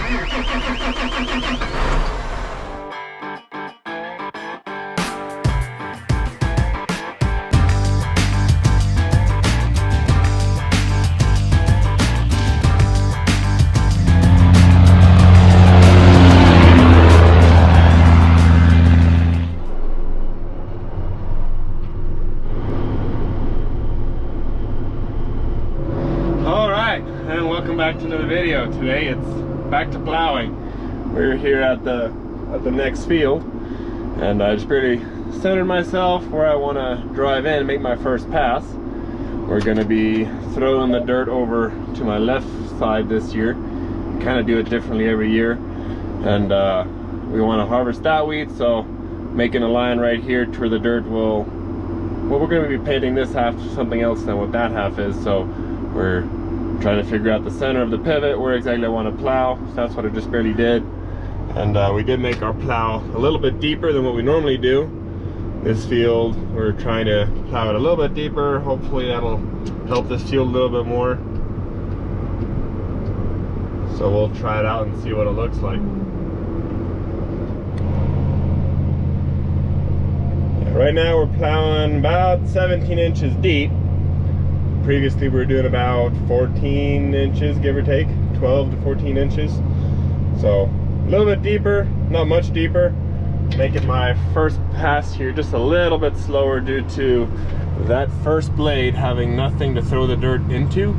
And welcome back to another video. Today it's back to plowing. We're here at the next field, and I just really centered myself where I want to drive in and make my first pass. We're going to be throwing the dirt over to my left side this year. Kind of do it differently every year, and we want to harvest that wheat, so making a line right here to where the dirt will, well, we're going to be painting this half to something else than what that half is, so we're trying to figure out the center of the pivot, where exactly I want to plow. So that's what I just barely did. And we did make our plow a little bit deeper than what we normally do. This field, we're trying to plow it a little bit deeper. Hopefully that'll help this field a little bit more. So we'll try it out and see what it looks like. Yeah, right now we're plowing about 17 inches deep. Previously we were doing about 14 inches, give or take, 12 to 14 inches. So a little bit deeper, not much deeper. Making my first pass here just a little bit slower due to that first blade having nothing to throw the dirt into.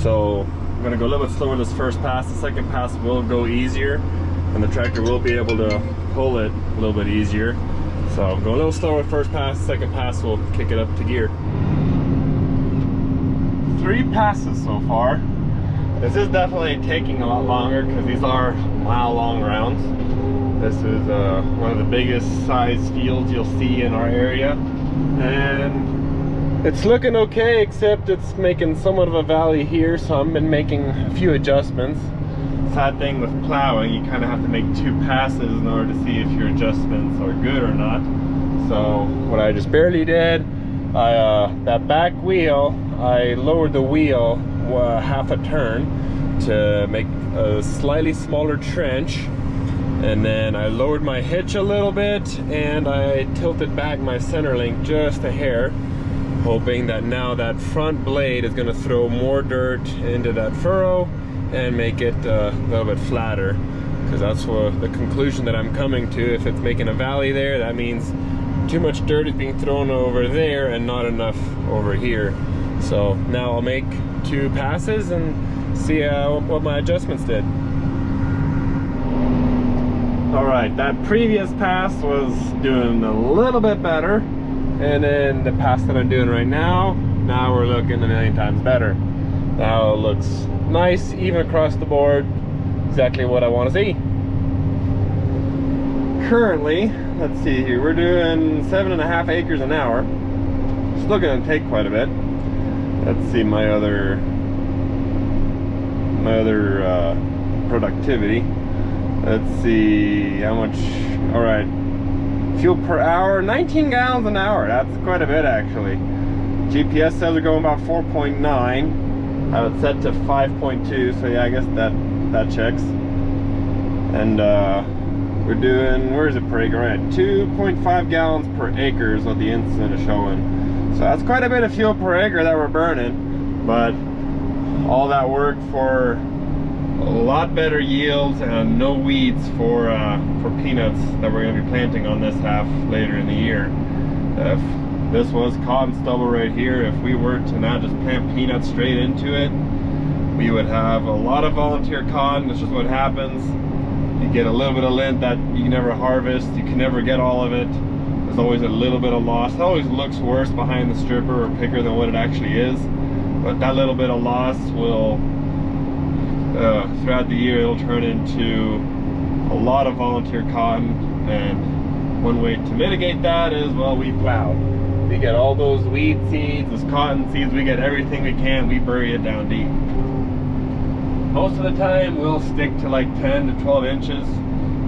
So I'm gonna go a little bit slower this first pass. The second pass will go easier, and the tractor will be able to pull it a little bit easier. So I'm going a little slower first pass, second pass will kick it up to gear. 3 passes so far. This is definitely taking a lot longer because these are mile-long rounds. This is one of the biggest size fields you'll see in our area, and it's looking okay, except it's making somewhat of a valley here, so I've been making a few adjustments. Sad thing with plowing, you kind of have to make 2 passes in order to see if your adjustments are good or not. So what I just barely did, that back wheel, I lowered the wheel half a turn to make a slightly smaller trench, and then I lowered my hitch a little bit, and I tilted back my center link just a hair, hoping that now that front blade is going to throw more dirt into that furrow and make it a little bit flatter, because that's what the conclusion that I'm coming to. If it's making a valley there, that means too much dirt is being thrown over there and not enough over here. So now I'll make 2 passes and see what my adjustments did. All right, that previous pass was doing a little bit better, and then the pass that I'm doing right now we're looking a million times better. Now it looks nice, even across the board, exactly what I want to see. Currently, let's see here, we're doing 7.5 acres an hour. Still gonna take quite a bit. Let's see my other productivity. Let's see how much. All right, fuel per hour, 19 gallons an hour. That's quite a bit actually. GPS says we're going about 4.9. I have it set to 5.2, so yeah, I guess that checks. And we're doing, where is it per acre? Right, 2.5 gallons per acre is what the instant is showing. So that's quite a bit of fuel per acre that we're burning, but all that work for a lot better yields and no weeds for peanuts that we're going to be planting on this half later in the year. If this was cotton stubble right here, if we were to now just plant peanuts straight into it, we would have a lot of volunteer cotton. That's just what happens. You get a little bit of lint that you can never harvest. You can never get all of it. There's always a little bit of loss. It always looks worse behind the stripper or picker than what it actually is. But that little bit of loss will, throughout the year, it'll turn into a lot of volunteer cotton. And one way to mitigate that is, well, we plow. We get all those weed seeds, those cotton seeds, we get everything we can, we bury it down deep. Most of the time we'll stick to like 10 to 12 inches,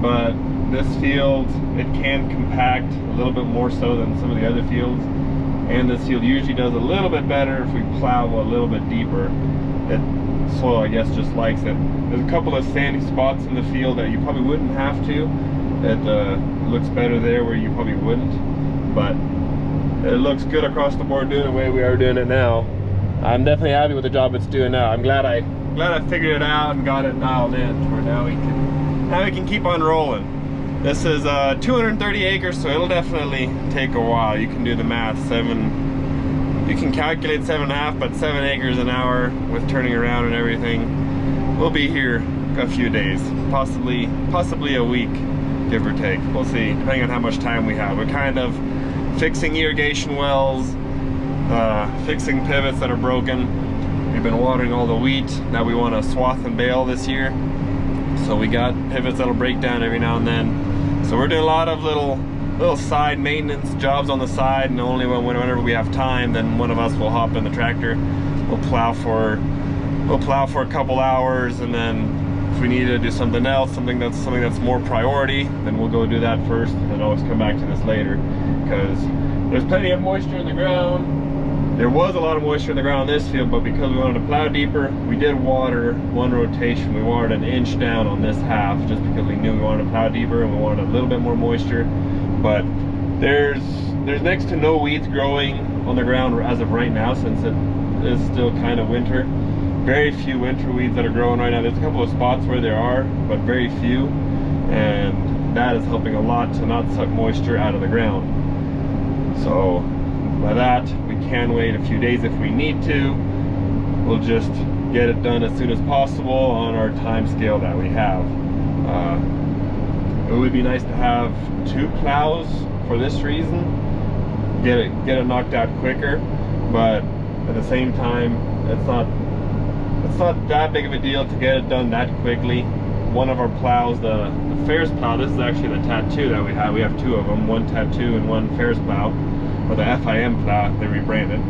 but this field, it can compact a little bit more so than some of the other fields. And this field usually does a little bit better if we plow a little bit deeper. That soil, I guess, just likes it. There's a couple of sandy spots in the field that you probably wouldn't have to. It looks better there where you probably wouldn't. But it looks good across the board doing it the way we are doing it now. I'm definitely happy with the job it's doing now. I'm glad I figured it out and got it dialed in to where now we can keep on rolling. This is 230 acres, so it'll definitely take a while. You can do the math. You can calculate 7.5, but 7 acres an hour with turning around and everything. We'll be here a few days, possibly a week, give or take. We'll see, depending on how much time we have. We're kind of fixing irrigation wells, fixing pivots that are broken. We've been watering all the wheat that we want to swath and bale this year. So we got pivots that'll break down every now and then. So we're doing a lot of little side maintenance jobs on the side, and only whenever we have time, then one of us will hop in the tractor. We'll plow for a couple hours, and then if we need to do something else, something that's more priority, then we'll go do that first and always come back to this later, because there's plenty of moisture in the ground. There was a lot of moisture in the ground on this field, but because we wanted to plow deeper, we did water one rotation. We watered an inch down on this half just because we knew we wanted to plow deeper and we wanted a little bit more moisture. But there's next to no weeds growing on the ground as of right now, since it is still kind of winter. Very few winter weeds that are growing right now. There's a couple of spots where there are, but very few, and that is helping a lot to not suck moisture out of the ground. So by that, we can wait a few days if we need to. We'll just get it done as soon as possible on our time scale that we have. It would be nice to have 2 plows for this reason, get it knocked out quicker, but at the same time, it's not that big of a deal to get it done that quickly. One of our plows, the Ferris plow, this is actually the tattoo that we have. We have 2 of them, one tattoo and one Ferris plow. Or the FIM plow, they rebranded.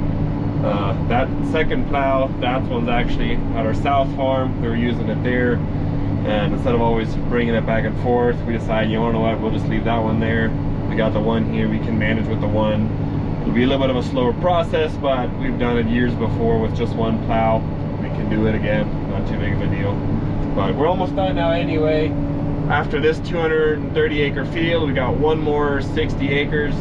That second plow, that one's actually at our south farm. We were using it there, and instead of always bringing it back and forth, we decided, you know what, we'll just leave that one there. We got the one here, we can manage with the one. It'll be a little bit of a slower process, but we've done it years before with just one plow. We can do it again, not too big of a deal. But we're almost done now anyway. After this 230 acre field, we got one more 60 acres.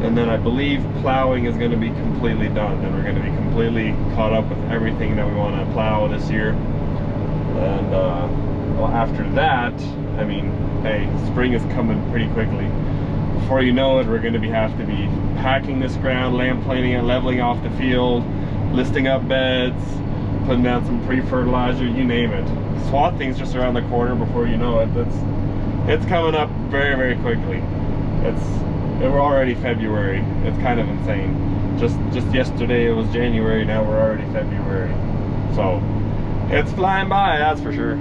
And then I believe plowing is going to be completely done. Then we're going to be completely caught up with everything that we want to plow this year. And well, after that, I mean, hey, spring is coming pretty quickly. Before you know it, we're going to have to be packing this ground, lamb planing it, leveling off the field, listing up beds, putting down some pre-fertilizer, you name it. Swathing's just around the corner before you know it. It's coming up very, very quickly. We're already February. It's kind of insane. Just yesterday it was January, now we're already February. So it's flying by, that's for sure.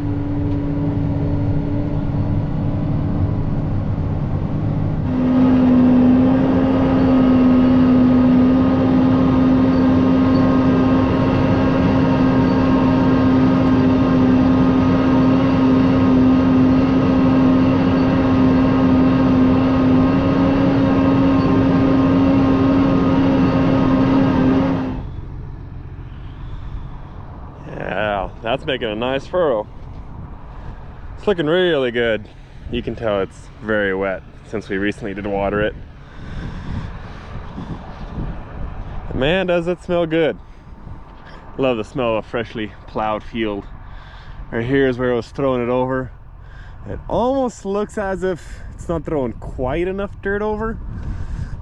That's making a nice furrow. It's looking really good. You can tell it's very wet since we recently did water it. Man, does it smell good. Love the smell of a freshly plowed field. Right here is where I was throwing it over. It almost looks as if it's not throwing quite enough dirt over,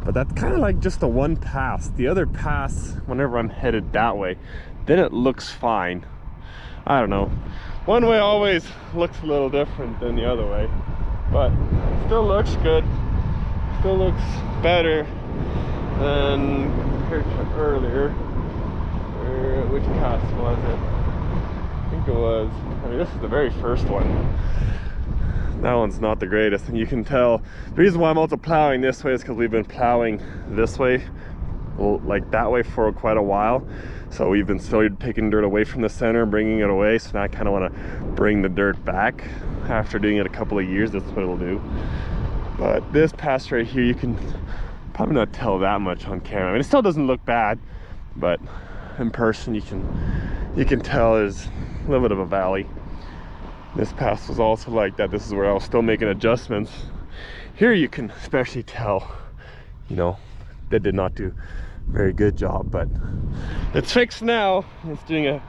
but that's kind of like just a one pass. The other pass, whenever I'm headed that way, then it looks fine. I don't know. One way always looks a little different than the other way, but still looks good. Still looks better than earlier. Which pass was it? I think it was. I mean, this is the very first one. That one's not the greatest, and you can tell the reason why I'm also plowing this way is because we've been plowing this way, like that way, for quite a while. So we've been slowly taking dirt away from the center, bringing it away. So now I kind of want to bring the dirt back. After doing it a couple of years, that's what it'll do. But this pass right here, you can probably not tell that much on camera. I mean, it still doesn't look bad, but in person you can tell there's a little bit of a valley. This pass was also like that. This is where I was still making adjustments. Here you can especially tell, you know, they did not do a very good job, but it's fixed now. It's doing a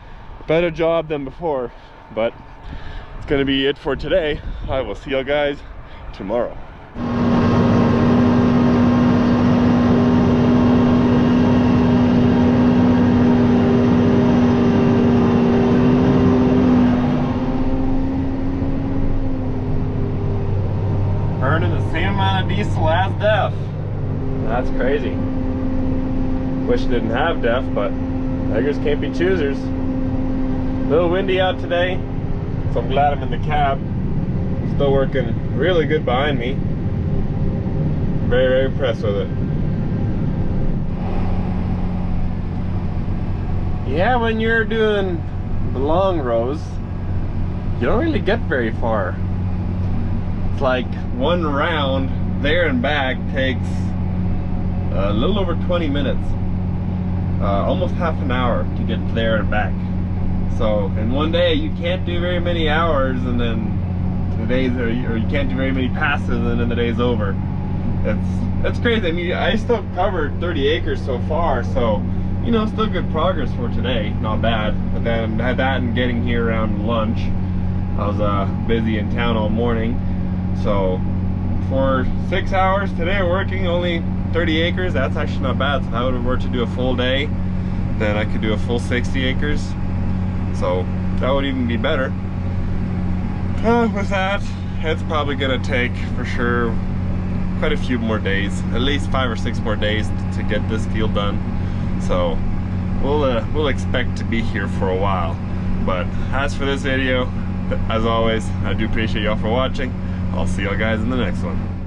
better job than before, but it's gonna be it for today. I will see you guys tomorrow. Burning the same amount of diesel as DEF. That's crazy. Wish it didn't have DEF, but beggars can't be choosers. A little windy out today, so I'm glad I'm in the cab. Still working really good behind me. Very, very impressed with it. Yeah, when you're doing the long rows, you don't really get very far. It's like one round there and back takes a little over 20 minutes. Almost half an hour to get there and back. So in one day you can't do very many hours, and then the days are, or you can't do very many passes, and then the day's over. It's crazy. I mean, I still covered 30 acres so far, so you know, still good progress for today, not bad. But then had that and getting here around lunch. I was busy in town all morning, so for 6 hours today working only 30 acres, that's actually not bad. So if I were to do a full day, then I could do a full 60 acres. So that would even be better. With that, it's probably gonna take for sure quite a few more days, at least 5 or 6 more days to get this field done. So we'll expect to be here for a while. But as for this video, as always, I do appreciate y'all for watching. I'll see y'all guys in the next one.